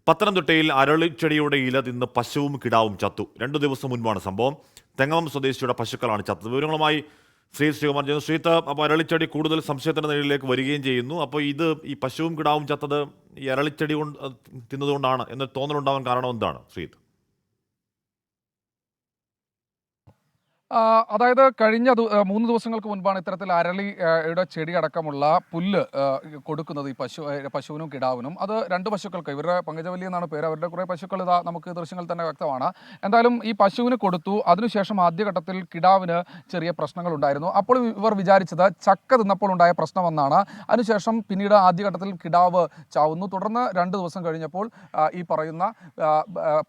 പത്തനംതിട്ടയിൽ അരളിച്ചെടിയുടെ ഇല തിന്ന് പശുവും കിടാവും ചത്തു. 2 ദിവസം മുൻപാണ് സംഭവം. തെങ്ങമം സ്വദേശിയുടെ പശുക്കളാണ് ചത്തത്. വിവരങ്ങളുമായി ശ്രീകുമാർ ചെയ്യുന്നു. ശ്രീത്ത്, അപ്പോൾ അരളിച്ചെടി കൂടുതൽ സംശയത്തിന്റെ നിഴലിലേക്ക് വരികയും ചെയ്യുന്നു. അപ്പോൾ ഈ പശുവും കിടാവും ചത്തത് ഈ അരളിച്ചെടി കൊണ്ട് തിന്നതുകൊണ്ടാണ് എന്ന് തോന്നലുണ്ടാവാൻ കാരണം എന്താണ് ശ്രീത്ത്? അതായത് കഴിഞ്ഞ 3 ദിവസങ്ങൾക്ക് മുൻപാണ് ഇത്തരത്തിൽ അരളിയുടെ ചെടി അടക്കമുള്ള പുല്ല് കൊടുക്കുന്നത് ഈ പശുവിനും കിടാവിനും. അത് 2 പശുക്കൾക്ക്, ഇവരുടെ പങ്കജവല്ലി എന്നാണ് പേര്, അവരുടെ കുറേ പശുക്കൾ ഇതാ നമുക്ക് ദൃശ്യങ്ങൾ തന്നെ വ്യക്തമാണ്. എന്തായാലും ഈ പശുവിന് കൊടുത്തു. അതിനുശേഷം ആദ്യഘട്ടത്തിൽ കിടാവിന് ചെറിയ പ്രശ്നങ്ങളുണ്ടായിരുന്നു. അപ്പോൾ ഇവർ വിചാരിച്ചത് ചക്ക തിന്നപ്പോൾ ഉണ്ടായ പ്രശ്നമെന്നാണ്. അതിനുശേഷം പിന്നീട് ആദ്യഘട്ടത്തിൽ കിടാവ് ചാവുന്നു. തുടർന്ന് 2 ദിവസം കഴിഞ്ഞപ്പോൾ ഈ പറയുന്ന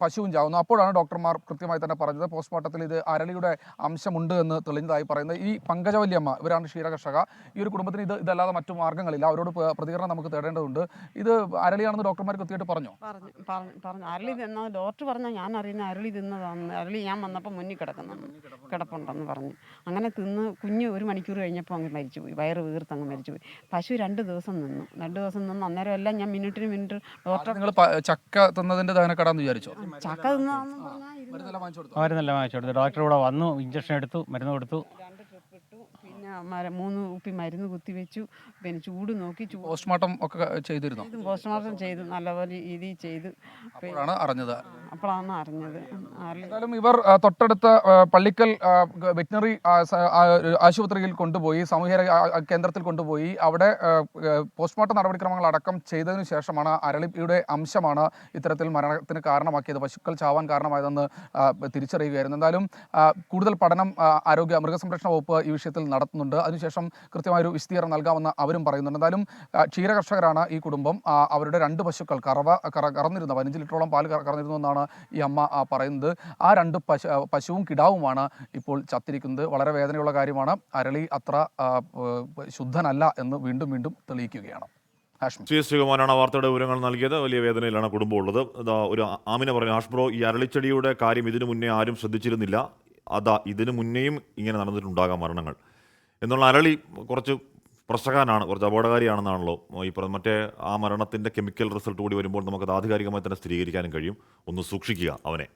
പശുവും ചാവുന്നു. അപ്പോഴാണ് ഡോക്ടർമാർ കൃത്യമായി തന്നെ പറഞ്ഞത് പോസ്റ്റ്മോർട്ടത്തിൽ ഇത് അരളിയുടെ അംശമുണ്ട് എന്ന് തെളിഞ്ഞതായി പറയുന്നത്. ഈ പങ്കജവല്യമ്മ, ഇവരാണ് ക്ഷീരകർഷക. ഈ ഒരു കുടുംബത്തിന് ഇതല്ലാതെ മറ്റു മാർഗ്ഗങ്ങളില്ല. അവരോട് പ്രതികരണം നമുക്ക് തേടേണ്ടതുണ്ട്. ഇത് അരളിയാണെന്ന് ഡോക്ടർമാർ കൃത്യമായിട്ട് പറഞ്ഞു. അരളി തിന്നത് ഡോക്ടർ പറഞ്ഞാൽ ഞാൻ അറിയുന്ന അരളി തിന്നതാണ്. അരളി ഞാൻ വന്നപ്പോൾ മുന്നിൽ കിടപ്പുണ്ടെന്ന് പറഞ്ഞു. അങ്ങനെ തിന്ന് കുഞ്ഞ് 1 മണിക്കൂർ കഴിഞ്ഞപ്പോൾ അങ്ങ് മരിച്ചുപോയി. വയറ് വീർത്ത് അങ്ങ് മരിച്ചുപോയി. പശു 2 ദിവസം നിന്നു. അന്നേരം എല്ലാം ഞാൻ മിനിറ്റിന് ഡോക്ടർ നിങ്ങൾ ചക്ക തിന്നതിന്റെ ദഹനക്കേടാന്ന് വിചാരിച്ചോ? ചക്ക തിന്നതാണെന്ന് പറഞ്ഞാൽ മരുന്നെല്ലാം വാങ്ങിച്ചു കൊടുത്തു. ഡോക്ടർ ഇവിടെ വന്നു, ഇഞ്ചക്ഷൻ എടുത്തു, മരുന്ന് കൊടുത്തു. 2 ട്രിപ്പ് ഇട്ടു. പിന്നെ 3 കുപ്പി മരുന്ന് കുത്തിവെച്ചു. പിന്നെ ചൂട് നോക്കി. പോസ്റ്റ്മോർട്ടം ഒക്കെ ചെയ്തിരുന്നു. പോസ്റ്റ്മോർട്ടം ചെയ്തു, നല്ലപോലെ രീതി ചെയ്തു. അപ്പോഴാണ് അറിഞ്ഞത്. എന്തായാലും ഇവർ തൊട്ടടുത്ത പള്ളിക്കൽ വെറ്റിനറി ആശുപത്രിയിൽ കൊണ്ടുപോയി, സാമൂഹ്യ കേന്ദ്രത്തിൽ കൊണ്ടുപോയി. അവിടെ പോസ്റ്റ്മോർട്ടം നടപടിക്രമങ്ങൾ അടക്കം ചെയ്തതിനു ശേഷമാണ് അരളിയുടെ അംശമാണ് ഇത്തരത്തിൽ മരണത്തിന് കാരണമാക്കിയത്, പശുക്കൾ ചാവാൻ കാരണമായതെന്ന് തിരിച്ചറിയുകയായിരുന്നു. എന്തായാലും കൂടുതൽ പഠനം മൃഗസംരക്ഷണ വകുപ്പ് ഈ വിഷയത്തിൽ നടത്തുന്നുണ്ട്. അതിനുശേഷം കൃത്യമായൊരു വിശദീകരണം നൽകാമെന്ന് അവരും പറയുന്നുണ്ട്. എന്തായാലും ക്ഷീരകർഷകരാണ് ഈ കുടുംബം. അവരുടെ 2 പശുക്കൾ കറന്നിരുന്നു, 15 ലിറ്ററോളം പാൽ കറന്നിരുന്നു എന്നാണ് ഈ അമ്മ പറയുന്നത്. ആ 2 പശുവും കിടാവുമാണ് ഇപ്പോൾ ചത്തിരിക്കുന്നത്. വളരെ വേദനയുള്ള കാര്യമാണ്. അരളി അത്ര ശുദ്ധനല്ല എന്ന് വീണ്ടും വീണ്ടും തെളിയിക്കുകയാണ്. ശ്രീകുമാരാണ് വാർത്തയുടെ വിവരങ്ങൾ നൽകിയത്. വലിയ വേദനയിലാണ് കുടുംബം ഉള്ളത്. ഒരു ആമിന പറഞ്ഞു, ഹാഷ്ബ്രോ, ഈ അരളിച്ചെടിയുടെ കാര്യം ഇതിനു മുന്നേ ആരും ശ്രദ്ധിച്ചിരുന്നില്ല. ഇതിനു മുന്നേയും ഇങ്ങനെ നടന്നിട്ടുണ്ടാകാം മരണങ്ങൾ എന്നുള്ള. അരളി കുറച്ച് പ്രശ്നക്കാരനാണ്, കുറച്ച് അപകടകാരിയാണെന്നാണല്ലോ മറ്റേ ആ മരണത്തിൻ്റെ കെമിക്കൽ റിസൾട്ട് കൂടി വരുമ്പോൾ നമുക്കത് ആധികാരികമായി തന്നെ സ്ഥിരീകരിക്കാനും കഴിയും. ഒന്ന് സൂക്ഷിക്കുക അവനെ.